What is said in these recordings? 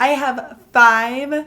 I have 5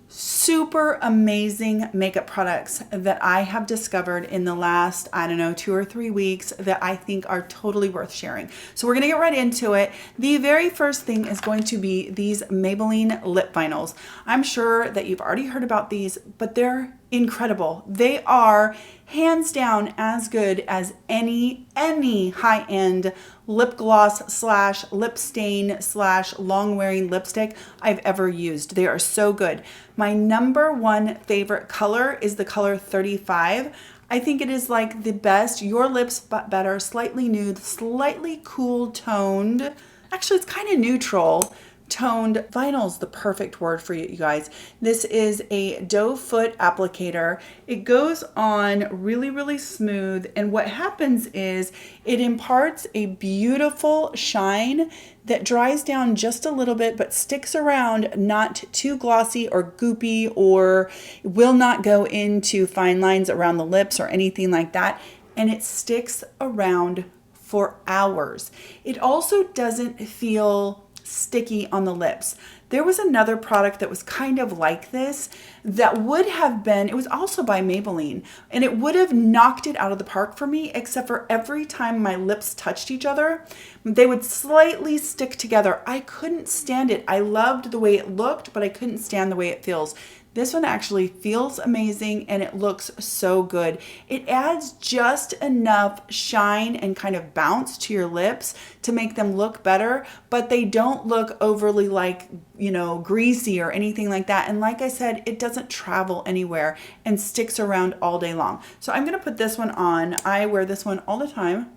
super amazing makeup products that I have discovered in the last, I don't know, 2 or 3 weeks that I think are totally worth sharing. So we're gonna get right into it. The very first thing is going to be these Maybelline lip vinyls. I'm sure that you've already heard about these, but they're incredible. They are hands down as good as any high-end lip gloss slash lip stain slash long wearing lipstick I've ever used. They are so good. My number 1 favorite color is the color 35. I think it is like the best, your lips but better, slightly nude, slightly cool toned. Actually, it's kind of neutral. Toned vinyl's the perfect word for you guys. This is a doe foot applicator. It goes on really smooth, and what happens is it imparts a beautiful shine that dries down just a little bit but sticks around, not too glossy or goopy, or will not go into fine lines around the lips or anything like that, and it sticks around for hours. It also doesn't feel sticky on the lips. There was another product that was kind of like this that would have been, it was also by Maybelline, and it would have knocked it out of the park for me, except for every time my lips touched each other, they would slightly stick together. I couldn't stand it. I loved the way it looked, but I couldn't stand the way it feels. This one actually feels amazing and it looks so good. It adds just enough shine and kind of bounce to your lips to make them look better, but they don't look overly like, you know, greasy or anything like that. And like I said, it doesn't travel anywhere and sticks around all day long. So I'm gonna put this one on. I wear this one all the time.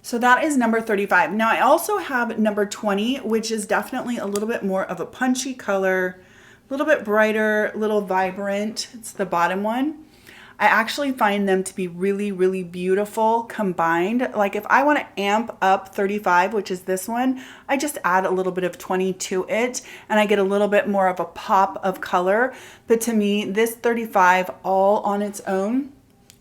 So that is number 35. Now I also have number 20, which is definitely a little bit more of a punchy color, a little bit brighter, a little vibrant. It's the bottom one. I actually find them to be really beautiful combined. Like if I want to amp up 35, which is this one, I just add a little bit of 20 to it and I get a little bit more of a pop of color. But to me, this 35 all on its own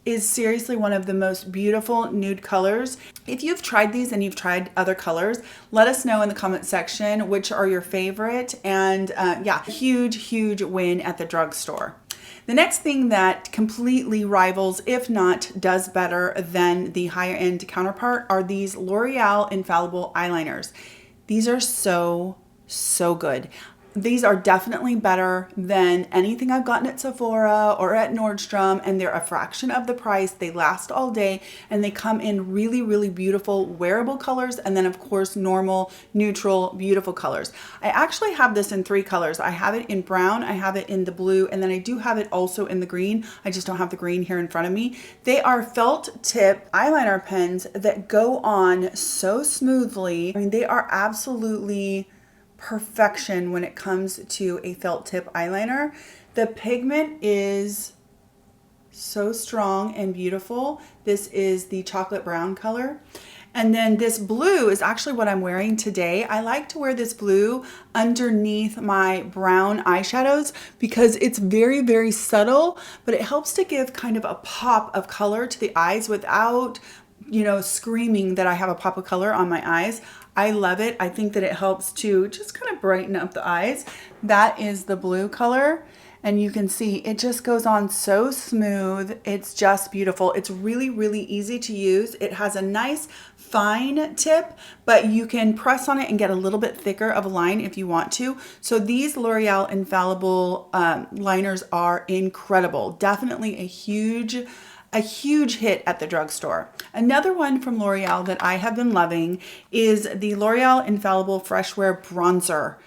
is seriously one of the most beautiful nude colors. If you've tried these and you've tried other colors, let us know in the comment section which are your favorite. And yeah, huge win at the drugstore. The next thing that completely rivals, if not does better than the higher end counterpart, are these L'Oreal Infallible eyeliners. These are so good. These are definitely better than anything I've gotten at Sephora or at Nordstrom, and they're a fraction of the price. They last all day and they come in really beautiful wearable colors, and then of course normal, neutral, beautiful colors. I actually have this in 3 colors. I have it in brown, I have it in the blue, and then I do have it also in the green. I just don't have the green here in front of me. They are felt tip eyeliner pens that go on so smoothly. I mean, they are absolutely perfection when it comes to a felt tip eyeliner. The pigment is so strong and beautiful. This is the chocolate brown color. And then this blue is actually what I'm wearing today. I like to wear this blue underneath my brown eyeshadows because it's very subtle, but it helps to give kind of a pop of color to the eyes without, you know, screaming that I have a pop of color on my eyes. I love it. I think that it helps to just kind of brighten up the eyes. That is the blue color. And you can see it just goes on so smooth. It's just beautiful. It's really easy to use. It has a nice fine tip, but you can press on it and get a little bit thicker of a line if you want to. So these L'Oreal Infallible liners are incredible. Definitely a huge hit at the drugstore. Another one from L'Oreal that I have been loving is the L'Oreal Infallible Fresh Wear Bronzer.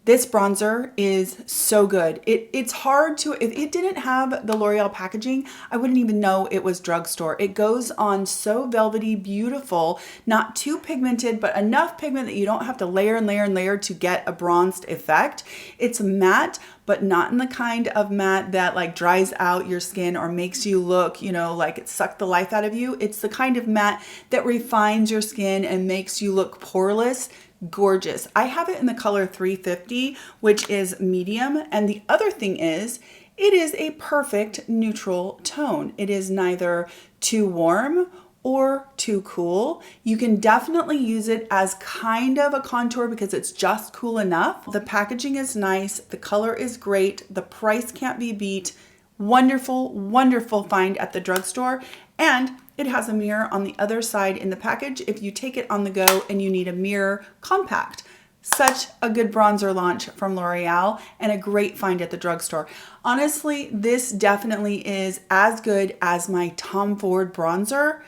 This bronzer is so good. It's hard to, if it didn't have the L'Oreal packaging, I wouldn't even know it was drugstore. It goes on so velvety, beautiful, not too pigmented, but enough pigment that you don't have to layer and layer to get a bronzed effect. It's matte, but not in the kind of matte that like dries out your skin or makes you look, you know, like it sucked the life out of you. It's the kind of matte that refines your skin and makes you look poreless. Gorgeous. I have it in the color 350, which is medium. And the other thing is, it is a perfect neutral tone. It is neither too warm or too cool. You can definitely use it as kind of a contour because it's just cool enough. The packaging is nice. The color is great. The price can't be beat. Wonderful, wonderful find at the drugstore. And it has a mirror on the other side in the package if you take it on the go and you need a mirror compact. Such a good bronzer launch from L'Oreal and a great find at the drugstore. Honestly, this definitely is as good as my Tom Ford bronzer.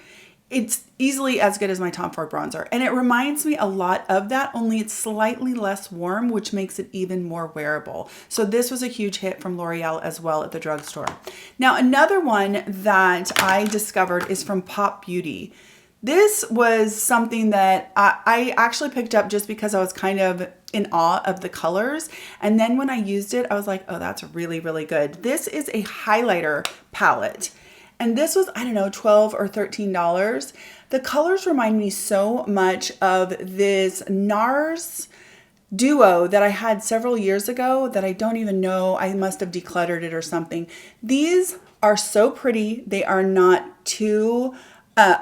It's easily as good as my Tom Ford bronzer. And it reminds me a lot of that, only it's slightly less warm, which makes it even more wearable. So this was a huge hit from L'Oreal as well at the drugstore. Now, another one that I discovered is from Pop Beauty. This was something that I actually picked up just because I was kind of in awe of the colors. And then when I used it, I was like, oh, that's really, really good. This is a highlighter palette. And this was, I don't know, $12 or $13. The colors remind me so much of this NARS duo that I had several years ago that I don't even know. I must have decluttered it or something. These are so pretty. They are not too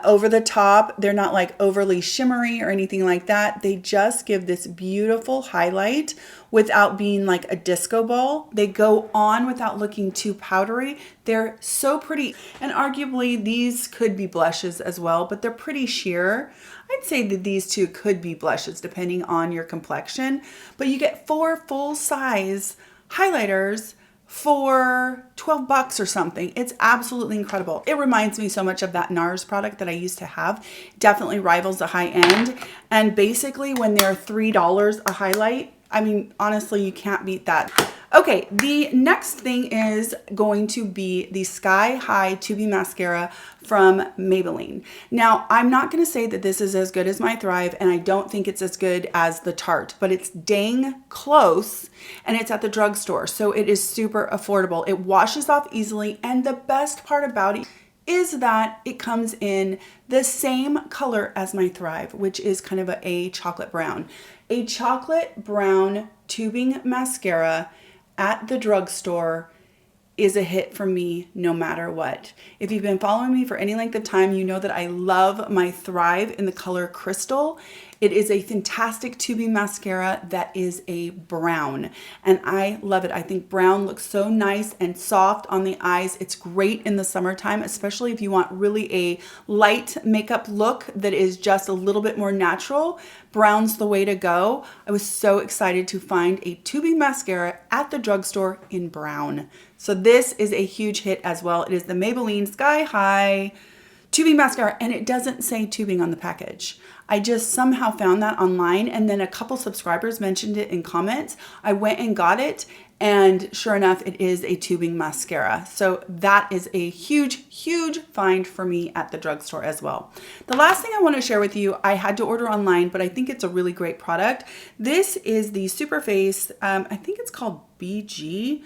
over the top. They're not like overly shimmery or anything like that. They just give this beautiful highlight without being like a disco ball. They go on without looking too powdery. They're so pretty. And arguably these could be blushes as well, but they're pretty sheer. I'd say that these two could be blushes depending on your complexion, but you get 4 full-size highlighters for 12 bucks or something. It's absolutely incredible. It reminds me so much of that NARS product that I used to have. Definitely rivals the high end. And basically when they're $3 a highlight, I mean, honestly, you can't beat that. Okay, the next thing is going to be the Sky High 2B Mascara from Maybelline. Now, I'm not going to say that this is as good as my Thrive, and I don't think it's as good as the Tarte, but it's dang close, and it's at the drugstore, so it is super affordable. It washes off easily, and the best part about it is that it comes in the same color as my Thrive, which is kind of a chocolate brown. A chocolate brown tubing mascara at the drugstore is a hit for me no matter what. If you've been following me for any length of time, you know that I love my Thrive in the color Crystal. It is a fantastic tubing mascara that is a brown, and I love it. I think brown looks so nice and soft on the eyes. It's great in the summertime, especially if you want really a light makeup look that is just a little bit more natural. Brown's the way to go. I was so excited to find a tubing mascara at the drugstore in brown. So this is a huge hit as well. It is the Maybelline Sky High tubing mascara, and it doesn't say tubing on the package. I just somehow found that online, and then a couple subscribers mentioned it in comments. I went and got it, and sure enough, it is a tubing mascara. So that is a huge, huge find for me at the drugstore as well. The last thing I want to share with you, I had to order online, but I think it's a really great product. This is the Superface, I think it's called BG.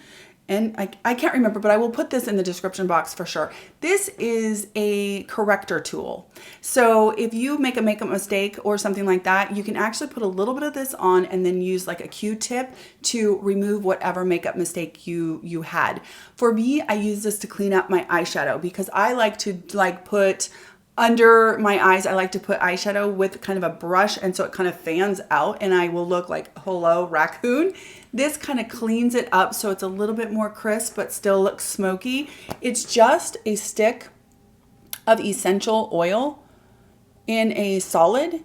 And I can't remember, but I will put this in the description box for sure. This is a corrector tool. So if you make a makeup mistake or something like that, you can actually put a little bit of this on and then use like a Q-tip to remove whatever makeup mistake you had. For me, I use this to clean up my eyeshadow because I like to put under my eyes, I like to put eyeshadow with kind of a brush, and so it kind of fans out and I will look like, hello, raccoon. This kind of cleans it up so it's a little bit more crisp but still looks smoky. It's just a stick of essential oil in a solid,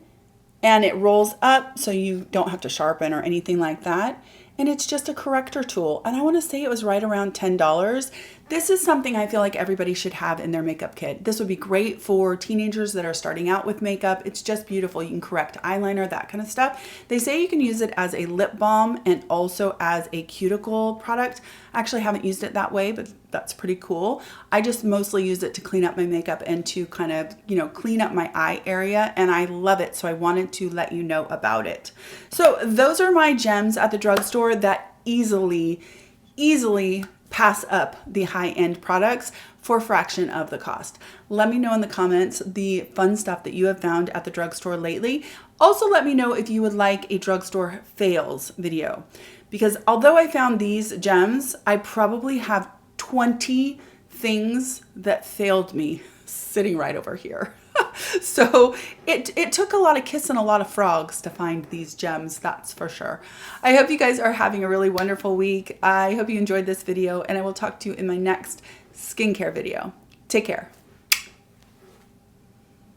and it rolls up so you don't have to sharpen or anything like that. And it's just a corrector tool. And I want to say it was right around $10. This is something I feel like everybody should have in their makeup kit. This would be great for teenagers that are starting out with makeup. It's just beautiful. You can correct eyeliner, that kind of stuff. They say you can use it as a lip balm and also as a cuticle product. I actually haven't used it that way, but that's pretty cool. I just mostly use it to clean up my makeup and to kind of, you know, clean up my eye area, and I love it. So I wanted to let you know about it. So those are my gems at the drugstore that easily pass up the high-end products for a fraction of the cost. Let me know in the comments the fun stuff that you have found at the drugstore lately. Also, let me know if you would like a drugstore fails video, because although I found these gems, I probably have 20 things that failed me sitting right over here. So it took a lot of kissing a lot of frogs to find these gems, that's for sure. I hope you guys are having a really wonderful week. I hope you enjoyed this video, and I will talk to you in my next skincare video. Take care.